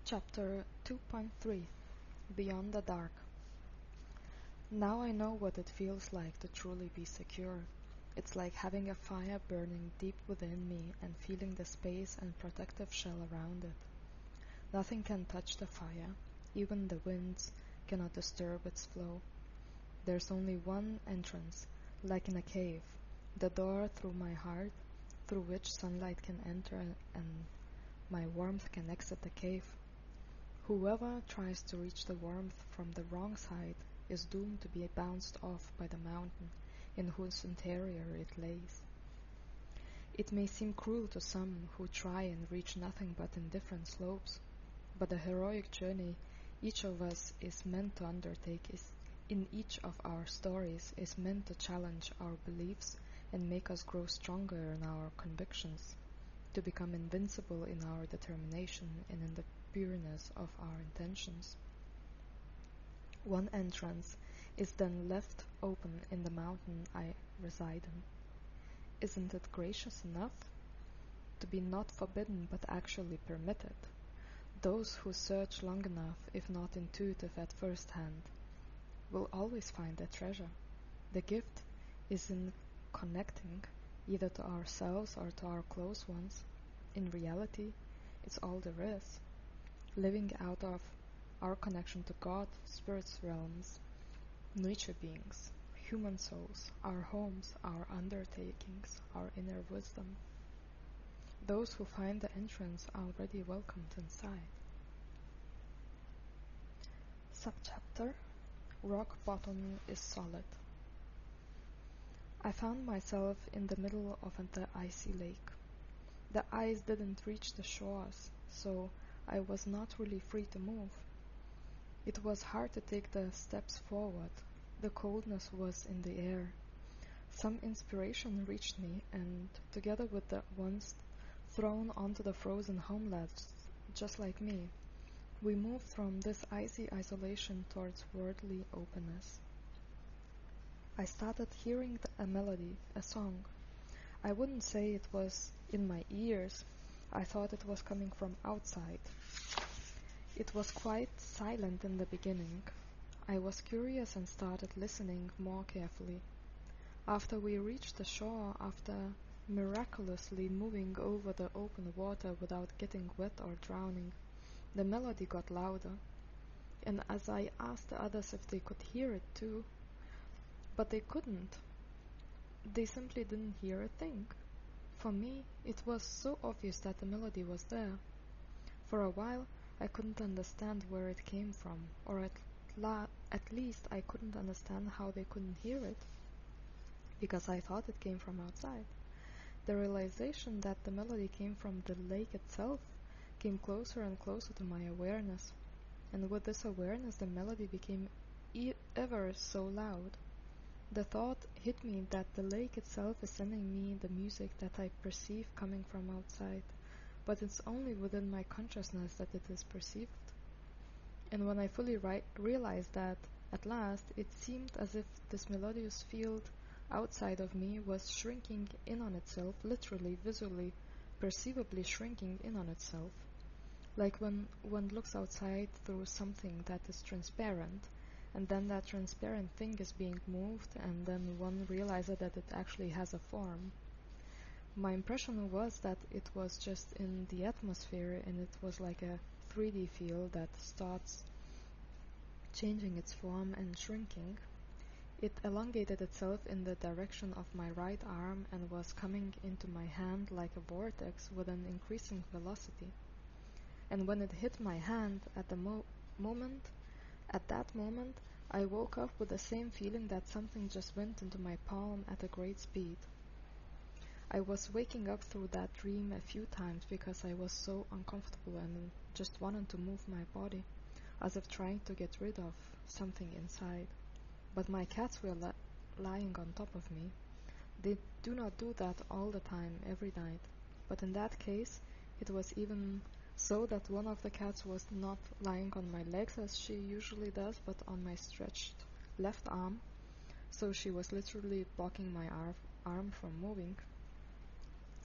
Chapter 2.3 Beyond the Dark. Now I know what it feels like to truly be secure. It's like having a fire burning deep within me and feeling the space and protective shell around it. Nothing can touch the fire, even the winds cannot disturb its flow. There's only one entrance, like in a cave, the door through my heart, through which sunlight can enter and my warmth can exit the cave. Whoever tries to reach the warmth from the wrong side is doomed to be bounced off by the mountain in whose interior it lays. It may seem cruel to some who try and reach nothing but indifferent slopes, but the heroic journey each of us is meant to undertake in each of our stories is meant to challenge our beliefs and make us grow stronger in our convictions, to become invincible in our determination and in the pureness of our intentions. One entrance is then left open in the mountain I reside in. Isn't it gracious enough? To be not forbidden but actually permitted. Those who search long enough, if not intuitive at first hand, will always find a treasure. The gift is in connecting, either to ourselves or to our close ones. In reality, it's all there is. Living out of our connection to God, spirit's realms, nature beings, human souls, our homes, our undertakings, our inner wisdom. Those who find the entrance are already welcomed inside. Subchapter: Rock bottom is solid. I found myself in the middle of the icy lake. The ice didn't reach the shores, so I was not really free to move. It was hard to take the steps forward. The coldness was in the air. Some inspiration reached me, and together with the ones thrown onto the frozen homelands just like me, we moved from this icy isolation towards worldly openness. I started hearing a melody, a song. I wouldn't say it was in my ears. I thought it was coming from outside. It was quite silent in the beginning. I was curious and started listening more carefully. After we reached the shore, after miraculously moving over the open water without getting wet or drowning, the melody got louder. And as I asked the others if they could hear it too, but they couldn't. They simply didn't hear a thing. For me, it was so obvious that the melody was there. For a while, I couldn't understand where it came from, or at least I couldn't understand how they couldn't hear it, because I thought it came from outside. The realization that the melody came from the lake itself came closer and closer to my awareness, and with this awareness the melody became ever so loud. The thought hit me that the lake itself is sending me the music that I perceive coming from outside, but it's only within my consciousness that it is perceived. And when I fully realized that, at last, it seemed as if this melodious field outside of me was shrinking in on itself, literally, visually, perceivably shrinking in on itself. Like when one looks outside through something that is transparent, and then that transparent thing is being moved, and then one realizes that it actually has a form. My impression was that it was just in the atmosphere, and it was like a 3D field that starts changing its form and shrinking. It elongated itself in the direction of my right arm and was coming into my hand like a vortex with an increasing velocity. And when it hit my hand at that moment, I woke up with the same feeling that something just went into my palm at a great speed. I was waking up through that dream a few times because I was so uncomfortable and just wanted to move my body, as if trying to get rid of something inside. But my cats were lying on top of me. They do not do that all the time, every night. But in that case, it was even so that one of the cats was not lying on my legs as she usually does, but on my stretched left arm, so she was literally blocking my arm from moving.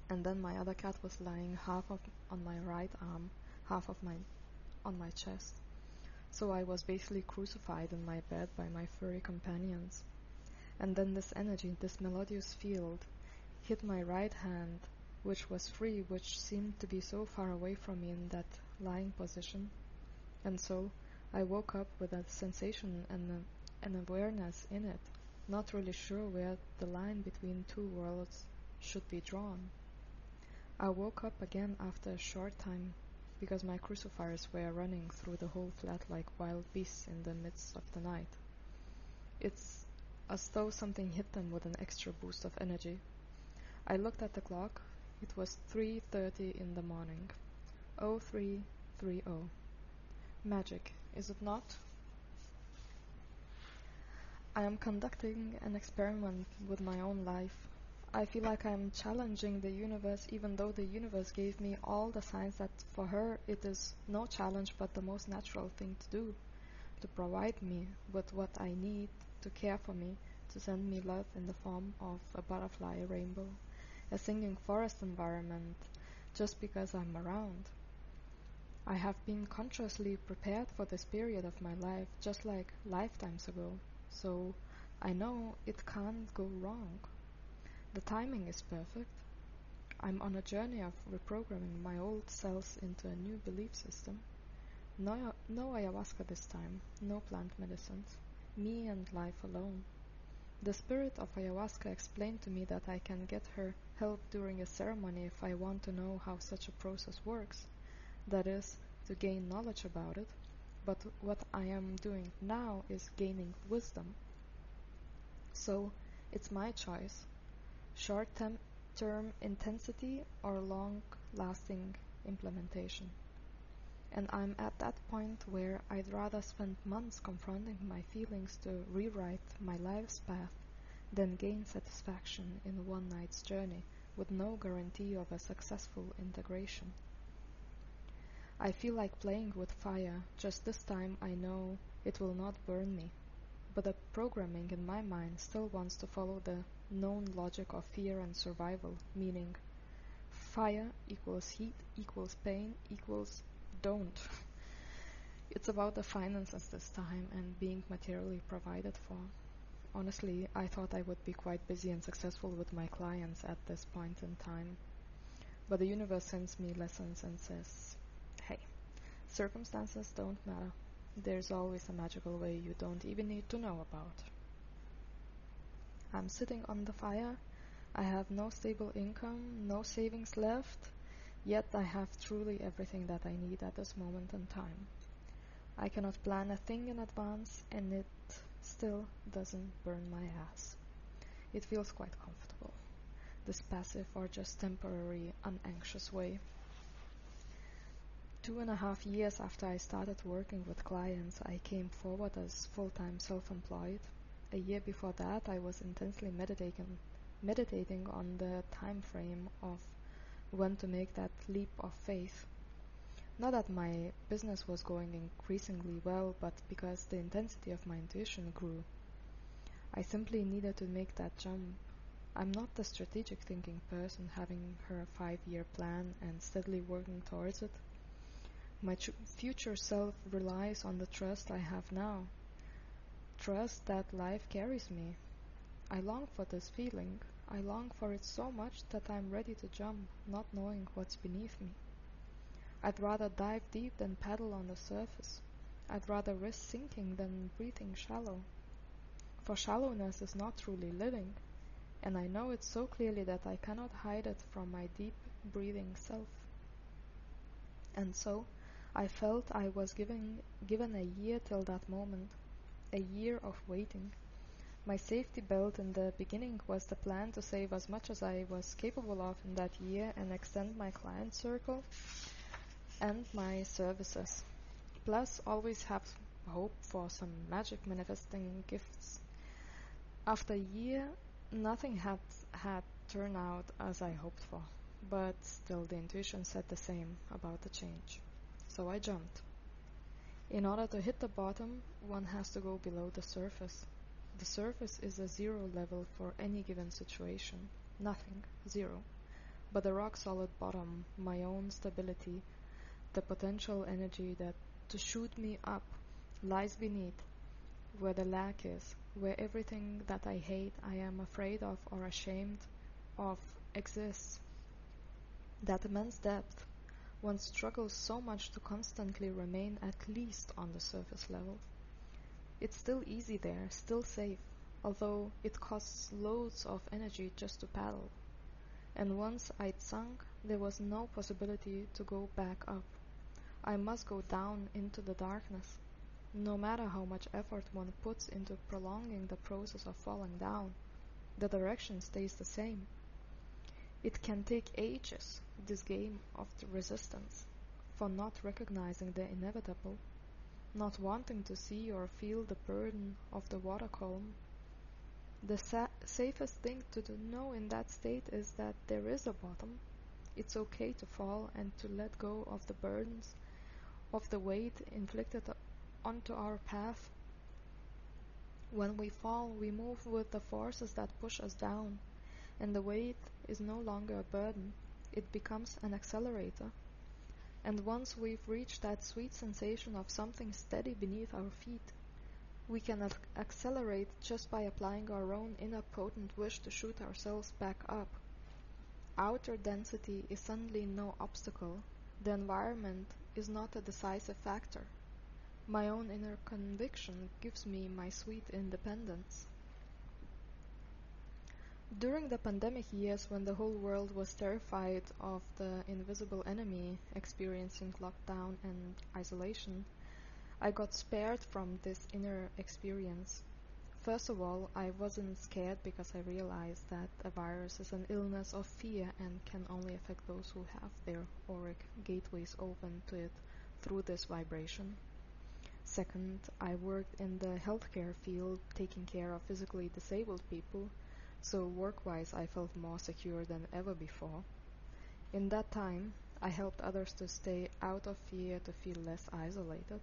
And then my other cat was lying half on my right arm, half on my chest. So I was basically crucified in my bed by my furry companions. And then this energy, this melodious field, hit my right hand, which was free, which seemed to be so far away from me in that lying position. And so I woke up with a sensation and an awareness in it, not really sure where the line between two worlds should be drawn. I woke up again after a short time, because my crucifiers were running through the whole flat like wild beasts in the midst of the night. It's as though something hit them with an extra boost of energy. I looked at the clock. It was 3:30 in the morning. 0330. Magic, is it not? I am conducting an experiment with my own life. I feel like I am challenging the universe, even though the universe gave me all the signs that for her it is no challenge but the most natural thing to do, to provide me with what I need, to care for me, to send me love in the form of a butterfly rainbow, a singing forest environment, just because I'm around. I have been consciously prepared for this period of my life just like lifetimes ago, so I know it can't go wrong. The timing is perfect. I'm on a journey of reprogramming my old cells into a new belief system. No ayahuasca this time, no plant medicines, me and life alone. The spirit of ayahuasca explained to me that I can get her help during a ceremony if I want to know how such a process works. That is, to gain knowledge about it, but what I am doing now is gaining wisdom. So, it's my choice. Short-term intensity or long-lasting implementation. And I'm at that point where I'd rather spend months confronting my feelings to rewrite my life's path than gain satisfaction in one night's journey with no guarantee of a successful integration. I feel like playing with fire, just this time I know it will not burn me. But the programming in my mind still wants to follow the known logic of fear and survival, meaning fire equals heat equals pain equals don't. It's about the finances this time and being materially provided for. Honestly, I thought I would be quite busy and successful with my clients at this point in time. But the universe sends me lessons and says, hey, circumstances don't matter. There's always a magical way you don't even need to know about. I'm sitting on the fire. I have no stable income, no savings left, yet I have truly everything that I need at this moment in time. I cannot plan a thing in advance, and it still doesn't burn my ass. It feels quite comfortable, this passive or just temporary, unanxious way. 2.5 years after I started working with clients, I came forward as full-time self-employed. A year before that, I was intensely meditating on the time frame of when to make that leap of faith. Not that my business was going increasingly well, but because the intensity of my intuition grew. I simply needed to make that jump. I'm not the strategic thinking person having her 5-year plan and steadily working towards it. My future self relies on the trust I have now. Trust that life carries me. I long for this feeling. I long for it so much that I'm ready to jump, not knowing what's beneath me. I'd rather dive deep than paddle on the surface. I'd rather risk sinking than breathing shallow. For shallowness is not truly living, and I know it so clearly that I cannot hide it from my deep breathing self. And so, I felt I was given a year till that moment, a year of waiting. My safety belt in the beginning was the plan to save as much as I was capable of in that year and extend my client circle and my services. Plus, always have hope for some magic manifesting gifts. After a year, nothing had turned out as I hoped for, but still the intuition said the same about the change. So I jumped. In order to hit the bottom, one has to go below the surface. The surface is a zero level for any given situation. Nothing, zero. But the rock-solid bottom, my own stability, the potential energy that to shoot me up, lies beneath, where the lack is, where everything that I hate, I am afraid of or ashamed of exists. That immense depth, one struggles so much to constantly remain at least on the surface level. It's still easy there, still safe, although it costs loads of energy just to paddle. And once I'd sunk, there was no possibility to go back up. I must go down into the darkness. No matter how much effort one puts into prolonging the process of falling down, the direction stays the same. It can take ages, this game of the resistance, for not recognizing the inevitable, not wanting to see or feel the burden of the water column. The safest thing to know in that state is that there is a bottom. It's okay to fall and to let go of the burdens, of the weight inflicted onto our path. When we fall, we move with the forces that push us down, and the weight is no longer a burden. It becomes an accelerator. And once we've reached that sweet sensation of something steady beneath our feet, we can accelerate just by applying our own inner potent wish to shoot ourselves back up. Outer density is suddenly no obstacle. The environment is not a decisive factor. My own inner conviction gives me my sweet independence. During the pandemic years, when the whole world was terrified of the invisible enemy, experiencing lockdown and isolation, I got spared from this inner experience. First of all, I wasn't scared because I realized that a virus is an illness of fear and can only affect those who have their auric gateways open to it through this vibration. Second, I worked in the healthcare field taking care of physically disabled people, so work-wise I felt more secure than ever before. In that time, I helped others to stay out of fear, to feel less isolated.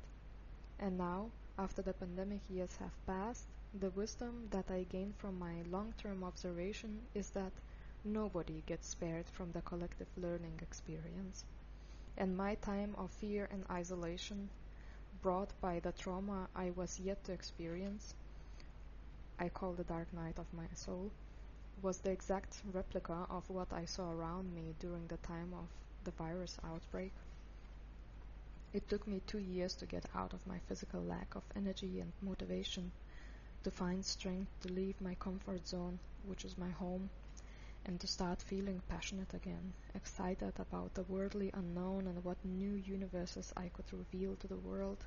And now, after the pandemic years have passed, the wisdom that I gained from my long-term observation is that nobody gets spared from the collective learning experience. And my time of fear and isolation, brought by the trauma I was yet to experience, I call the dark night of my soul, was the exact replica of what I saw around me during the time of the virus outbreak. It took me 2 years to get out of my physical lack of energy and motivation, to find strength to leave my comfort zone, which is my home, and to start feeling passionate again, excited about the worldly unknown and what new universes I could reveal to the world.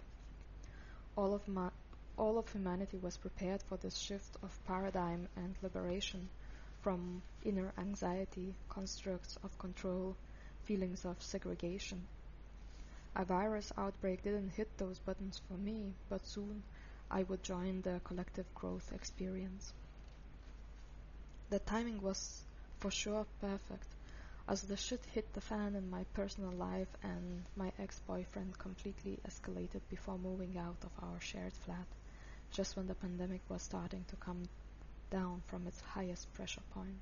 All of humanity was prepared for this shift of paradigm and liberation from inner anxiety, constructs of control, feelings of segregation. A virus outbreak didn't hit those buttons for me, but soon I would join the collective growth experience. The timing was for sure perfect, as the shit hit the fan in my personal life and my ex-boyfriend completely escalated before moving out of our shared flat, just when the pandemic was starting to come down from its highest pressure point.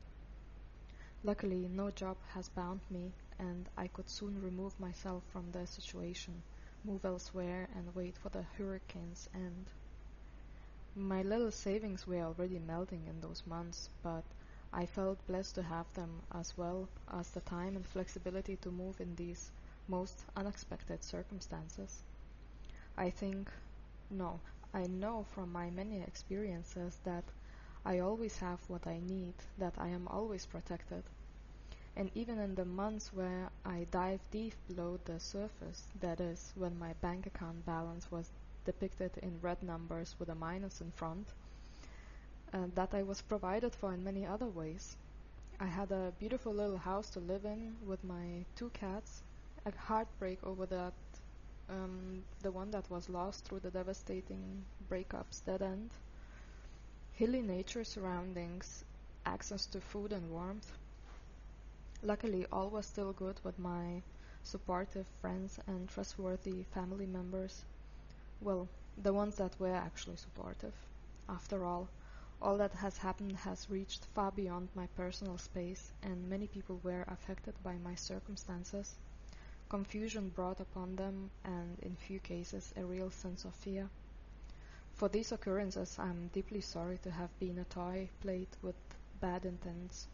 Luckily, no job has bound me, and I could soon remove myself from the situation, move elsewhere, and wait for the hurricane's end. My little savings were already melting in those months, but I felt blessed to have them, as well as the time and flexibility to move in these most unexpected circumstances. I know from my many experiences that I always have what I need, that I am always protected. And even in the months where I dive deep below the surface, that is, when my bank account balance was depicted in red numbers with a minus in front, that I was provided for in many other ways. I had a beautiful little house to live in with my 2 cats, a heartbreak over the one that was lost through the devastating breakups dead end, hilly nature surroundings, access to food and warmth. Luckily, all was still good with my supportive friends and trustworthy family members. Well, the ones that were actually supportive. After all that has happened has reached far beyond my personal space, and many people were affected by my circumstances. Confusion brought upon them, and in few cases a real sense of fear. For these occurrences I'm deeply sorry to have been a toy played with bad intents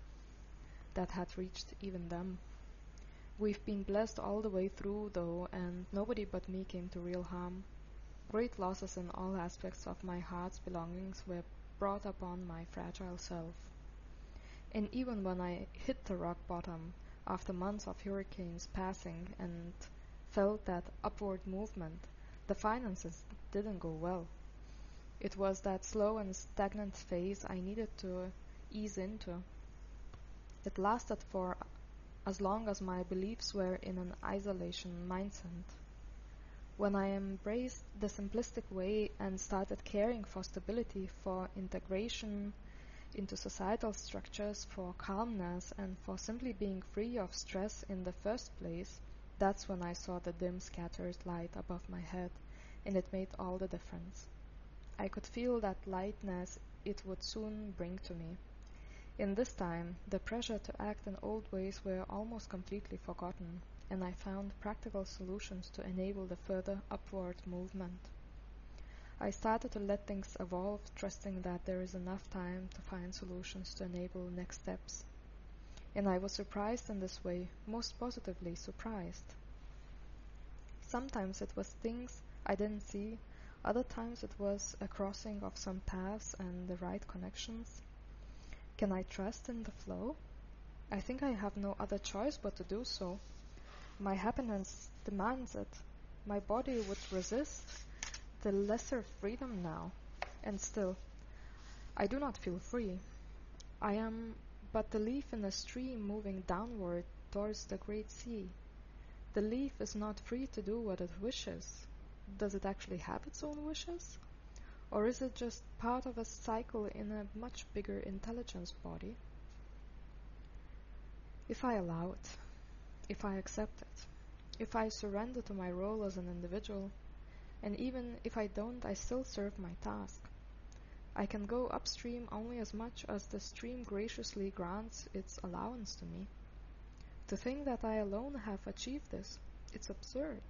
that had reached even them. We've been blessed all the way through, though, and nobody but me came to real harm. Great losses in all aspects of my heart's belongings were brought upon my fragile self. And even when I hit the rock bottom, after months of hurricanes passing and felt that upward movement, the finances didn't go well. It was that slow and stagnant phase I needed to ease into. It lasted for as long as my beliefs were in an isolation mindset. When I embraced the simplistic way and started caring for stability, for integration into societal structures, for calmness, and for simply being free of stress in the first place, that's when I saw the dim scattered light above my head, and it made all the difference. I could feel that lightness it would soon bring to me. In this time, the pressure to act in old ways were almost completely forgotten, and I found practical solutions to enable the further upward movement. I started to let things evolve, trusting that there is enough time to find solutions to enable next steps. And I was surprised in this way, most positively surprised. Sometimes it was things I didn't see, other times it was a crossing of some paths and the right connections. Can I trust in the flow? I think I have no other choice but to do so. My happiness demands it. My body would resist the lesser freedom now. And still, I do not feel free. I am but the leaf in a stream moving downward towards the great sea. The leaf is not free to do what it wishes. Does it actually have its own wishes? Or is it just part of a cycle in a much bigger intelligence body? If I allow it, if I accept it, if I surrender to my role as an individual, and even if I don't, I still serve my task. I can go upstream only as much as the stream graciously grants its allowance to me. To think that I alone have achieved this, it's absurd.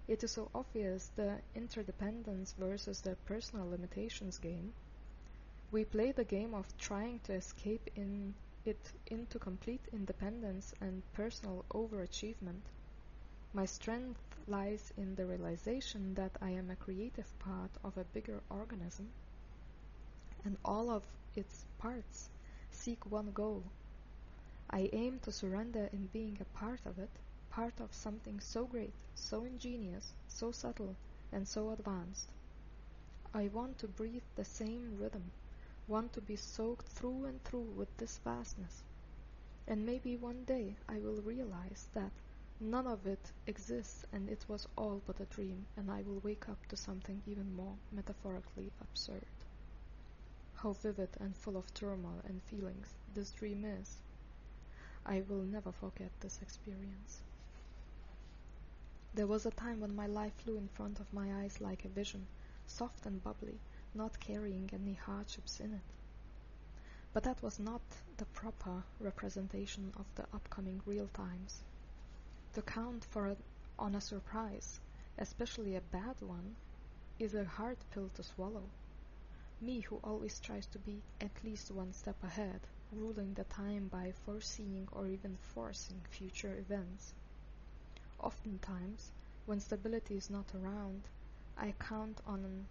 It is so obvious, the interdependence versus the personal limitations game. We play the game of trying to escape into complete independence and personal overachievement. My strength lies in the realization that I am a creative part of a bigger organism, and all of its parts seek one goal. I aim to surrender in being a part of it, part of something so great, so ingenious, so subtle, and so advanced. I want to breathe the same rhythm, want to be soaked through and through with this vastness. And maybe one day I will realize that none of it exists and it was all but a dream, and I will wake up to something even more metaphorically absurd. How vivid and full of turmoil and feelings this dream is. I will never forget this experience. There was a time when my life flew in front of my eyes like a vision, soft and bubbly, not carrying any hardships in it. But that was not the proper representation of the upcoming real times. To count on a surprise, especially a bad one, is a hard pill to swallow. Me who always tries to be at least one step ahead, ruling the time by foreseeing or even forcing future events. Oftentimes, when stability is not around, I count on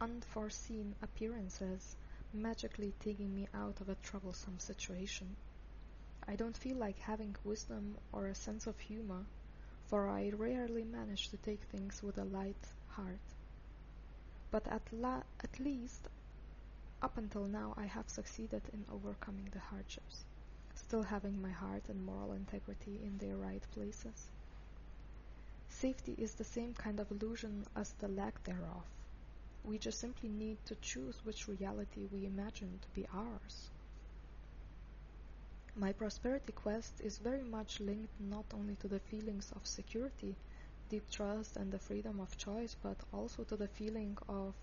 unforeseen appearances magically taking me out of a troublesome situation. I don't feel like having wisdom or a sense of humor, for I rarely manage to take things with a light heart. But at least, up until now, I have succeeded in overcoming the hardships, still having my heart and moral integrity in their right places. Safety is the same kind of illusion as the lack thereof. We just simply need to choose which reality we imagine to be ours. My prosperity quest is very much linked not only to the feelings of security, deep trust, and the freedom of choice, but also to the feeling of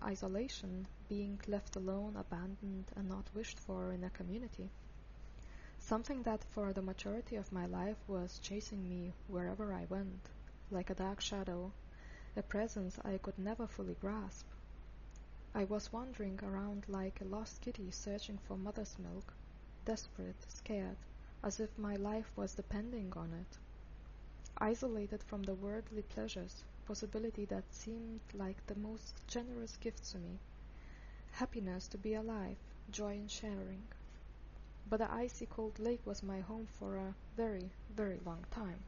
isolation, being left alone, abandoned, and not wished for in a community. Something that for the majority of my life was chasing me wherever I went, like a dark shadow, a presence I could never fully grasp. I was wandering around like a lost kitty searching for mother's milk, desperate, scared, as if my life was depending on it. Isolated from the worldly pleasures, possibility that seemed like the most generous gift to me, happiness to be alive, joy in sharing. But the icy cold lake was my home for a very, very long time.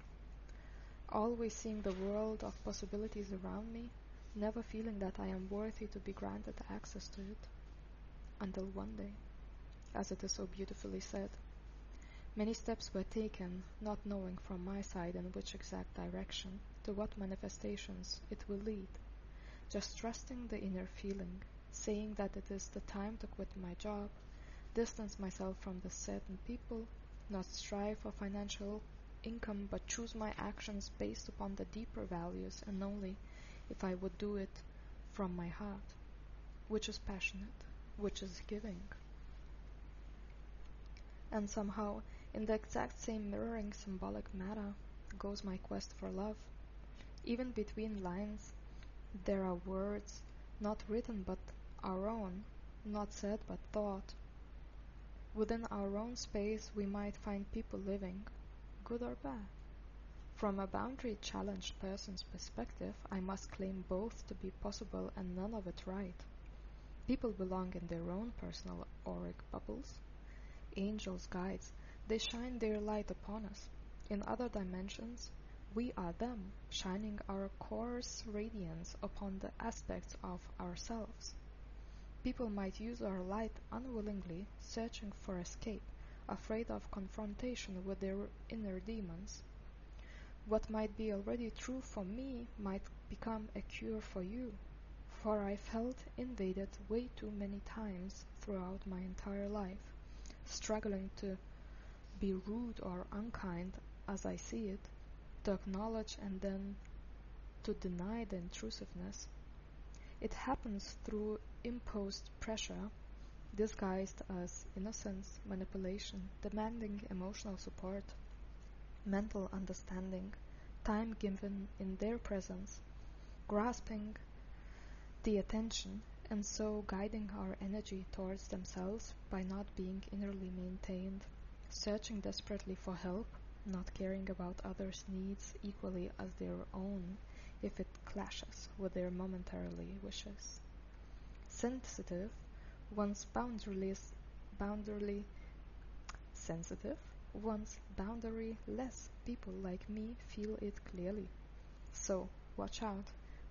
Always seeing the world of possibilities around me, never feeling that I am worthy to be granted access to it. Until one day, as it is so beautifully said, many steps were taken, not knowing from my side in which exact direction, to what manifestations it will lead. Just trusting the inner feeling, saying that it is the time to quit my job, distance myself from the certain people, not strive for financial income but choose my actions based upon the deeper values and only if I would do it from my heart, which is passionate, which is giving. And somehow, in the exact same mirroring symbolic matter, goes my quest for love. Even between lines, there are words, not written but our own, not said but thought. Within our own space we might find people living, good or bad. From a boundary-challenged person's perspective, I must claim both to be possible and none of it right. People belong in their own personal auric bubbles. Angels, guides, they shine their light upon us. In other dimensions, we are them, shining our coarse radiance upon the aspects of ourselves. People might use our light unwillingly, searching for escape, afraid of confrontation with their inner demons. What might be already true for me might become a cure for you, for I felt invaded way too many times throughout my entire life, struggling to be rude or unkind as I see it, to acknowledge and then to deny the intrusiveness. It happens through imposed pressure, disguised as innocence, manipulation, demanding emotional support, mental understanding, time given in their presence, grasping the attention, and so guiding our energy towards themselves by not being innerly maintained, searching desperately for help, not caring about others' needs equally as their own if it clashes with their momentarily wishes. Sensitive, once boundarily sensitive, once boundary-less people like me feel it clearly. So, watch out,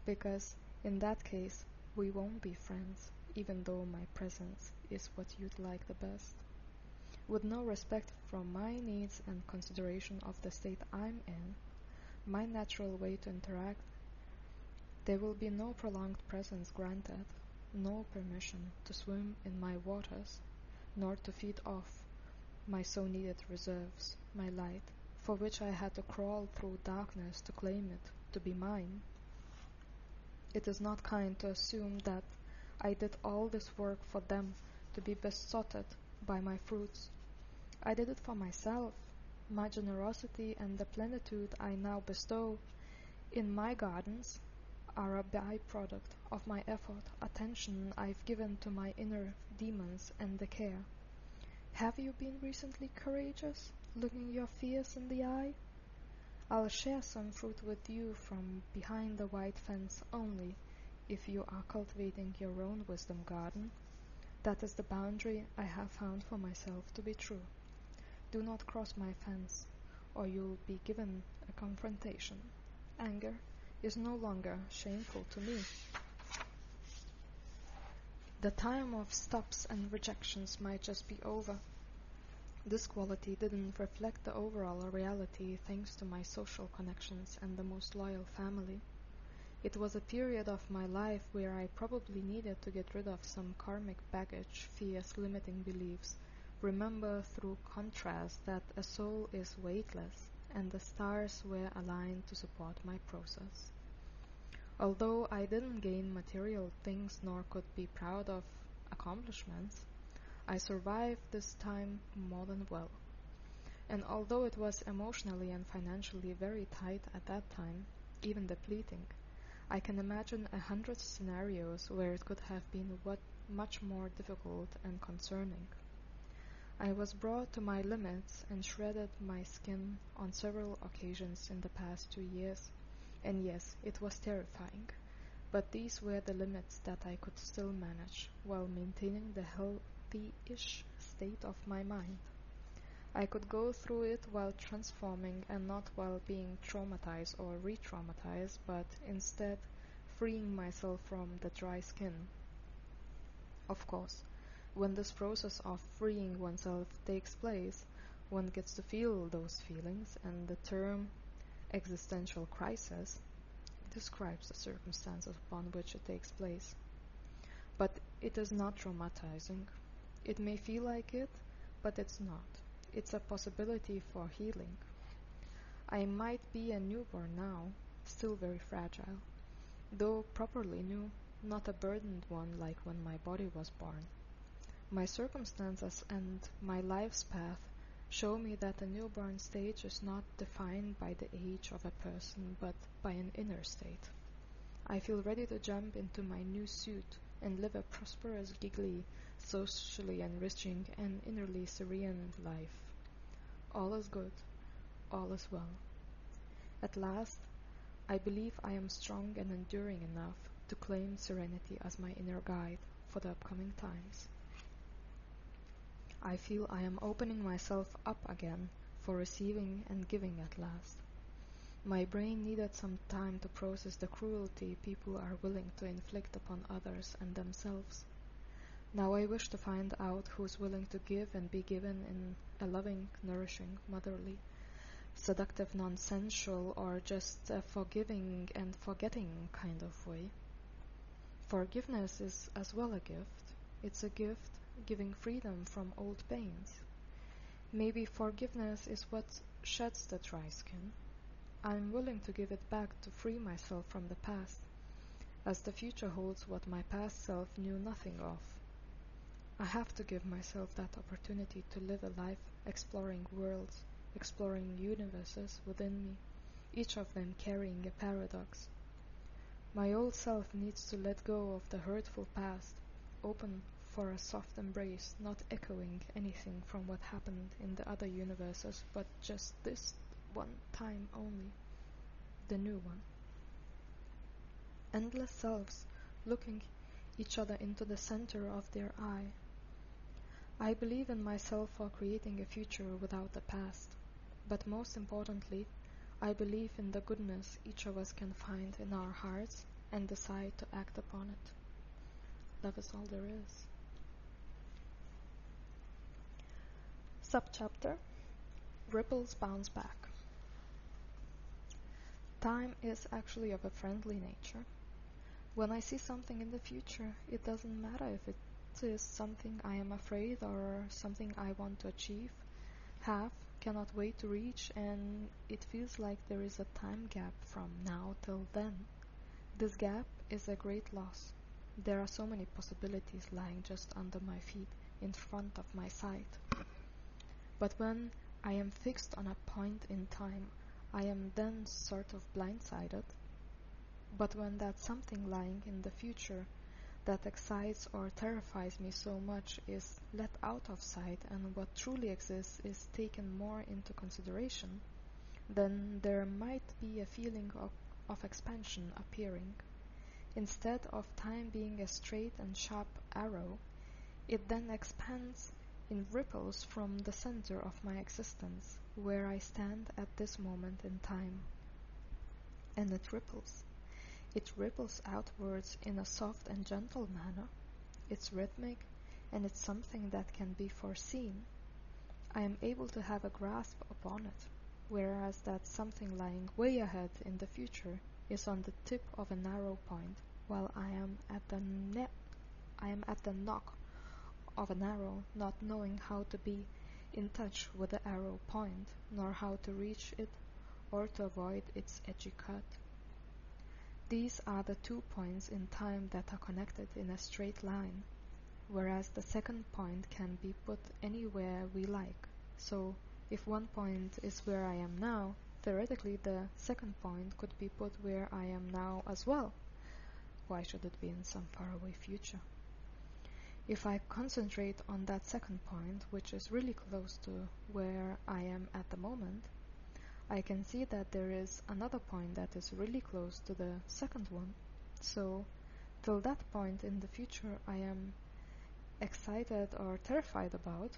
because in that case, we won't be friends, even though my presence is what you'd like the best. With no respect from my needs and consideration of the state I'm in, my natural way to interact, there will be no prolonged presence granted, no permission to swim in my waters, nor to feed off my so-needed reserves, my light, for which I had to crawl through darkness to claim it, to be mine. It is not kind to assume that I did all this work for them to be besotted by my fruits. I did it for myself. My generosity and the plenitude I now bestow in my gardens are a byproduct of my effort, attention I've given to my inner demons and the care. Have you been recently courageous, looking your fears in the eye? I'll share some fruit with you from behind the white fence only if you are cultivating your own wisdom garden. That is the boundary I have found for myself to be true. Do not cross my fence, or you'll be given a confrontation. Anger is no longer shameful to me. The time of stops and rejections might just be over. This quality didn't reflect the overall reality thanks to my social connections and the most loyal family. It was a period of my life where I probably needed to get rid of some karmic baggage, fears, limiting beliefs, remember through contrast that a soul is weightless and the stars were aligned to support my process. Although I didn't gain material things nor could be proud of accomplishments, I survived this time more than well. And although it was emotionally and financially very tight at that time, even depleting, I can imagine 100 scenarios where it could have been much more difficult and concerning. I was brought to my limits and shredded my skin on several occasions in the past 2 years, and yes, it was terrifying, but these were the limits that I could still manage while maintaining the healthy-ish state of my mind. I could go through it while transforming and not while being traumatized or re-traumatized, but instead freeing myself from the dry skin. Of course, when this process of freeing oneself takes place, one gets to feel those feelings, and the term existential crisis describes the circumstances upon which it takes place. But it is not traumatizing. It may feel like it, but it's not. It's a possibility for healing. I might be a newborn now, still very fragile, though properly new, not a burdened one like when my body was born. My circumstances and my life's path show me that the newborn stage is not defined by the age of a person, but by an inner state. I feel ready to jump into my new suit and live a prosperous, giggly, socially enriching, and innerly serene life. All is good, all is well. At last, I believe I am strong and enduring enough to claim serenity as my inner guide for the upcoming times. I feel I am opening myself up again for receiving and giving at last. My brain needed some time to process the cruelty people are willing to inflict upon others and themselves. Now I wish to find out who's willing to give and be given in a loving, nourishing, motherly, seductive, nonsensical, or just a forgiving and forgetting kind of way. Forgiveness is as well a gift. It's a gift giving freedom from old pains. Maybe forgiveness is what sheds the dry skin. I'm willing to give it back to free myself from the past, as the future holds what my past self knew nothing of. I have to give myself that opportunity to live a life exploring worlds, exploring universes within me, each of them carrying a paradox. My old self needs to let go of the hurtful past, open for a soft embrace, not echoing anything from what happened in the other universes, but just this one time only, the new one. Endless selves looking each other into the center of their eye. I believe in myself for creating a future without the past, but most importantly, I believe in the goodness each of us can find in our hearts and decide to act upon it. Love is all there is. Subchapter: Ripples Bounce Back. Time is actually of a friendly nature. When I see something in the future, it doesn't matter if it is something I am afraid or something I want to achieve, have, cannot wait to reach, and it feels like there is a time gap from now till then. This gap is a great loss. There are so many possibilities lying just under my feet, in front of my sight. But when I am fixed on a point in time, I am then sort of blindsided. But when that something lying in the future that excites or terrifies me so much is let out of sight and what truly exists is taken more into consideration, then there might be a feeling of expansion appearing. Instead of time being a straight and sharp arrow, it then expands in ripples from the center of my existence, where I stand at this moment in time. And it ripples. It ripples outwards in a soft and gentle manner. It's rhythmic, and it's something that can be foreseen. I am able to have a grasp upon it, whereas that something lying way ahead in the future is on the tip of a narrow point, while I am at the knock of an arrow, not knowing how to be in touch with the arrow point, nor how to reach it or to avoid its edgy cut. These are the 2 points in time that are connected in a straight line, whereas the second point can be put anywhere we like. So If one point is where I am now, theoretically the second point could be put where I am now as well. Why should it be in some faraway future? If I concentrate on that second point, which is really close to where I am at the moment, I can see that there is another point that is really close to the second one. So, till that point in the future I am excited or terrified about,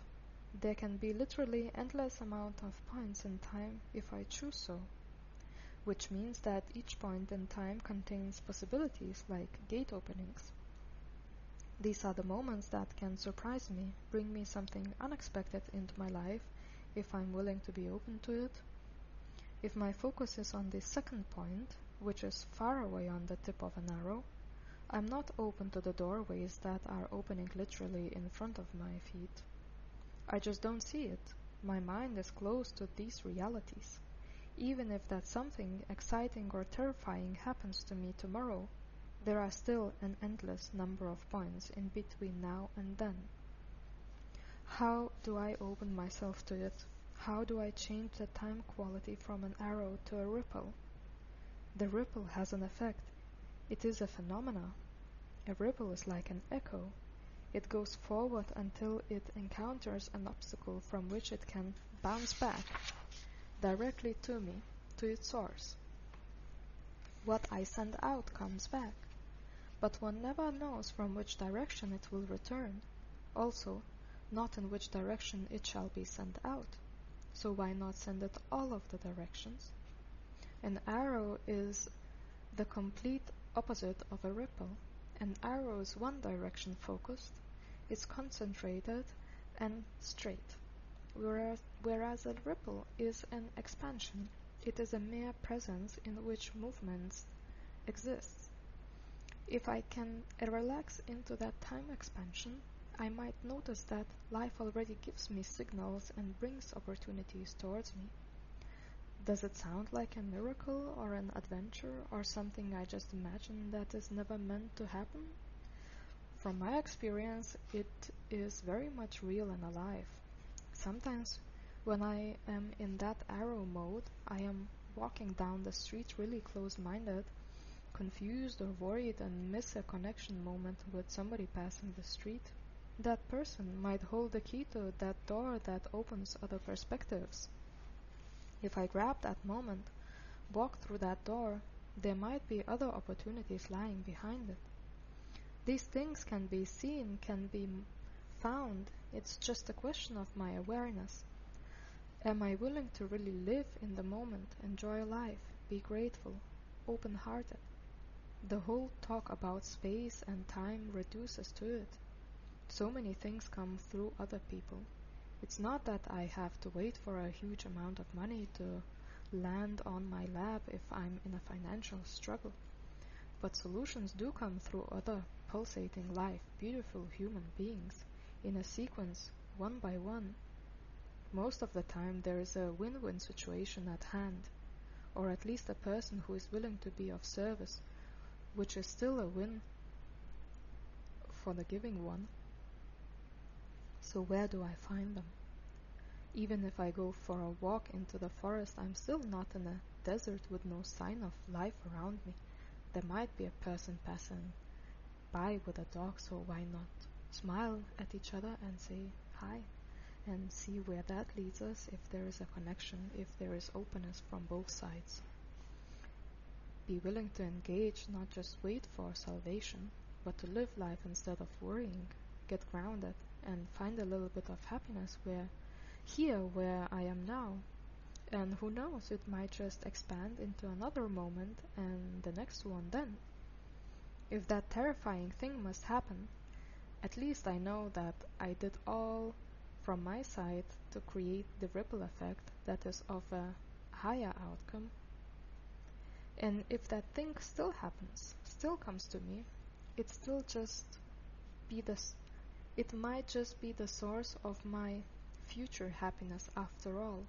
there can be literally endless amount of points in time if I choose so, which means that each point in time contains possibilities like gate openings. These are the moments that can surprise me, bring me something unexpected into my life if I'm willing to be open to it. If my focus is on the second point, which is far away on the tip of an arrow, I'm not open to the doorways that are opening literally in front of my feet. I just don't see it. My mind is closed to these realities. Even if that something exciting or terrifying happens to me tomorrow, there are still an endless number of points in between now and then. How do I open myself to it? How do I change the time quality from an arrow to a ripple? The ripple has an effect. It is a phenomena. A ripple is like an echo. It goes forward until it encounters an obstacle from which it can bounce back directly to me, to its source. What I send out comes back, but one never knows from which direction it will return, also not in which direction it shall be sent out. So why not send it all of the directions? An arrow is the complete opposite of a ripple. An arrow is one direction focused, is concentrated and straight, whereas a ripple is an expansion. It is a mere presence in which movements exist. If I can relax into that time expansion, I might notice that life already gives me signals and brings opportunities towards me. Does it sound like a miracle or an adventure or something I just imagine that is never meant to happen? From my experience, it is very much real and alive. Sometimes when I am in that arrow mode, I am walking down the street really close-minded, confused or worried and miss a connection moment with somebody passing the street. That person might hold the key to that door that opens other perspectives. If I grab that moment, walk through that door, there might be other opportunities lying behind it. These things can be seen, can be found. It's just a question of my awareness. Am I willing to really live in the moment, enjoy life, be grateful, open-hearted? The whole talk about space and time reduces to it. So many things come through other people. It's not that I have to wait for a huge amount of money to land on my lap if I'm in a financial struggle. But solutions do come through other pulsating life, beautiful human beings, in a sequence, one by one. Most of the time there is a win-win situation at hand, or at least a person who is willing to be of service, which is still a win for the giving one. So where do I find them? Even if I go for a walk into the forest, I'm still not in a desert with no sign of life around me. There might be a person passing by with a dog, so why not smile at each other and say hi and see where that leads us, if there is a connection, if there is openness from both sides. Be willing to engage, not just wait for salvation, but to live life instead of worrying. Get grounded and find a little bit of happiness where I am now. And who knows, it might just expand into another moment and the next one then. If that terrifying thing must happen, at least I know that I did all from my side to create the ripple effect that is of a higher outcome. And if that thing still happens, still comes to me, it might just be the source of my future happiness after all.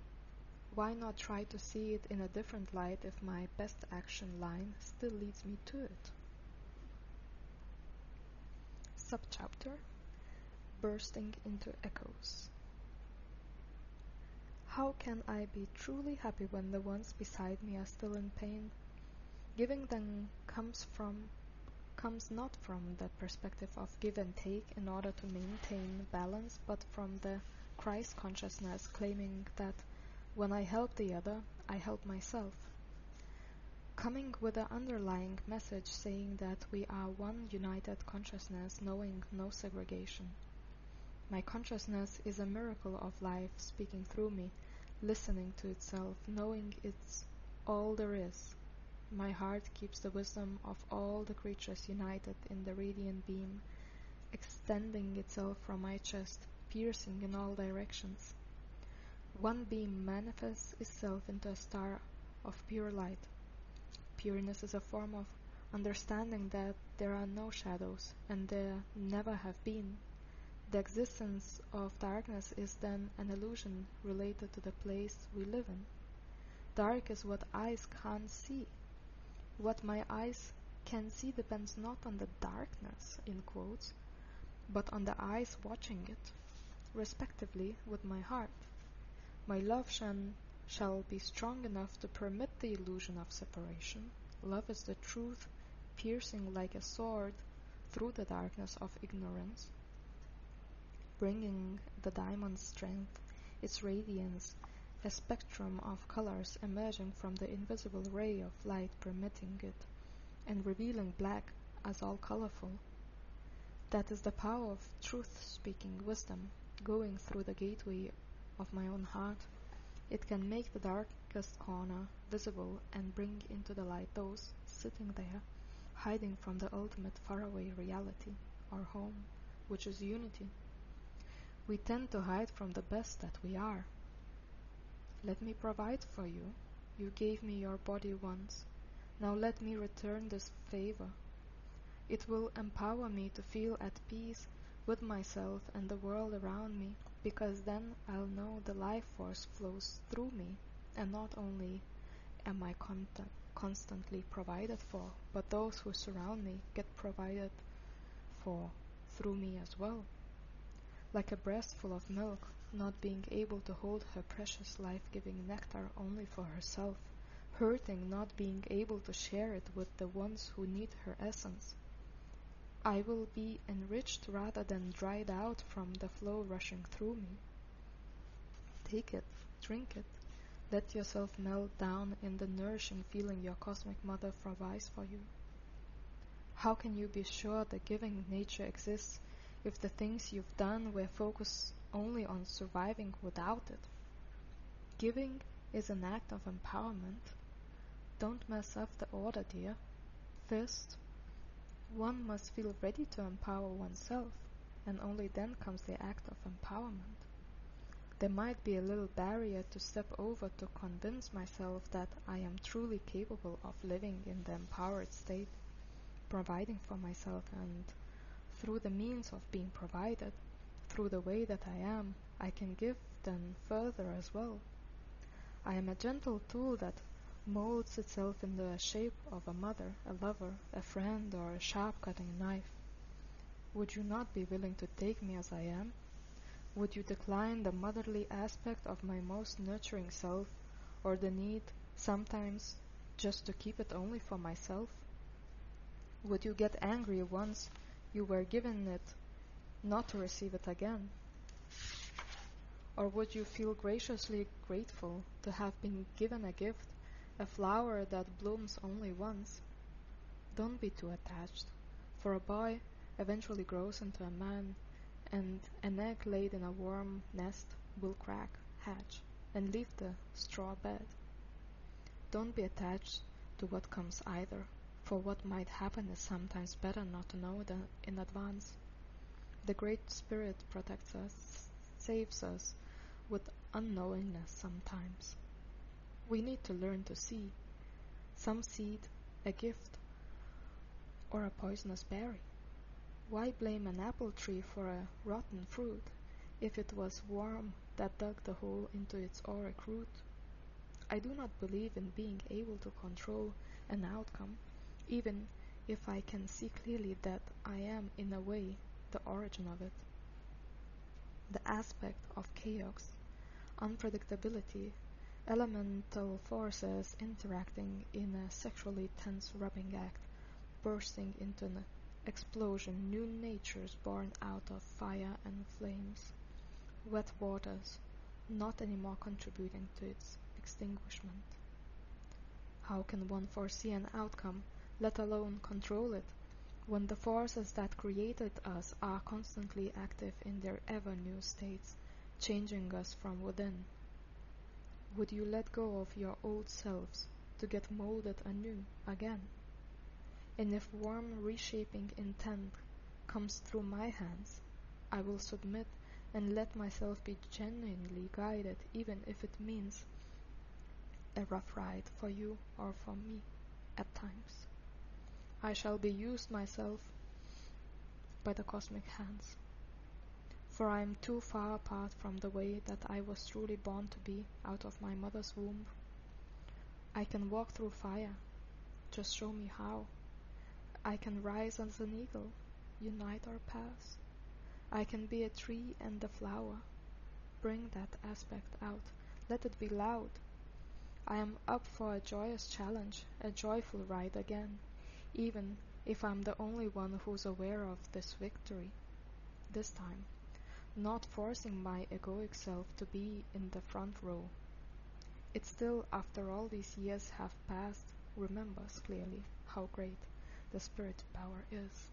Why not try to see it in a different light if my best action line still leads me to it? Subchapter: Bursting into Echoes. How can I be truly happy when the ones beside me are still in pain? Giving then comes not from the perspective of give and take in order to maintain balance, but from the Christ consciousness claiming that when I help the other, I help myself. Coming with the underlying message saying that we are one united consciousness knowing no segregation. My consciousness is a miracle of life speaking through me, listening to itself, knowing it's all there is. My heart keeps the wisdom of all the creatures united in the radiant beam, extending itself from my chest, piercing in all directions. One beam manifests itself into a star of pure light. Pureness is a form of understanding that there are no shadows, and there never have been. The existence of darkness is then an illusion related to the place we live in. Dark is what eyes can't see. What my eyes can see depends not on the darkness, in quotes, but on the eyes watching it, respectively with my heart. My love shall be strong enough to permit the illusion of separation. Love is the truth, piercing like a sword through the darkness of ignorance, bringing the diamond's strength, its radiance, a spectrum of colors emerging from the invisible ray of light permitting it, and revealing black as all colorful. That is the power of truth-speaking wisdom, going through the gateway of my own heart. It can make the darkest corner visible and bring into the light those sitting there, hiding from the ultimate faraway reality, our home, which is unity. We tend to hide from the best that we are. Let me provide for you. You gave me your body once. Now let me return this favor. It will empower me to feel at peace with myself and the world around me, because then I'll know the life force flows through me, and not only am I constantly provided for, but those who surround me get provided for through me as well. Like a breast full of milk, not being able to hold her precious life-giving nectar only for herself, hurting not being able to share it with the ones who need her essence. I will be enriched rather than dried out from the flow rushing through me. Take it, drink it, let yourself melt down in the nourishing feeling your cosmic mother provides for you. How can you be sure the giving nature exists if the things you've done were focused only on surviving without it? Giving is an act of empowerment. Don't mess up the order, dear. First, one must feel ready to empower oneself, and only then comes the act of empowerment. There might be a little barrier to step over to convince myself that I am truly capable of living in the empowered state, providing for myself, and through the means of being provided, through the way that I can give then further as well. I am a gentle tool that molds itself in the shape of a mother, a lover, a friend, or a sharp-cutting knife. Would you not be willing to take me as I am? Would you decline the motherly aspect of my most nurturing self, or the need, sometimes, just to keep it only for myself? Would you get angry once you were given it, not to receive it again? Or would you feel graciously grateful to have been given a gift, a flower that blooms only once? Don't be too attached, for a boy eventually grows into a man, and an egg laid in a warm nest will crack, hatch, and leave the straw bed. Don't be attached to what comes either, for what might happen is sometimes better not to know in advance. The Great Spirit protects us, saves us, with unknowingness sometimes. We need to learn to see some seed, a gift, or a poisonous berry. Why blame an apple tree for a rotten fruit if it was worm that dug the hole into its auric root? I do not believe in being able to control an outcome, even if I can see clearly that I am, in a way, the origin of it. The aspect of chaos unpredictability, elemental forces interacting in a sexually tense rubbing act, bursting into an explosion, new natures born out of fire and flames, wet waters, not anymore contributing to its extinguishment. How can one foresee an outcome, let alone control it, when the forces that created us are constantly active in their ever-new states, changing us from within? Would you let go of your old selves to get molded anew again? And if warm reshaping intent comes through my hands, I will submit and let myself be genuinely guided, even if it means a rough ride for you or for me at times. I shall be used myself by the cosmic hands, for I am too far apart from the way that I was truly born to be out of my mother's womb. I can walk through fire, just show me how. I can rise as an eagle, unite our paths. I can be a tree and a flower, bring that aspect out, let it be loud. I am up for a joyous challenge, a joyful ride again, even if I'm the only one who's aware of this victory. This time, not forcing my egoic self to be in the front row. It still, after all these years have passed, remembers clearly how great the spirit power is.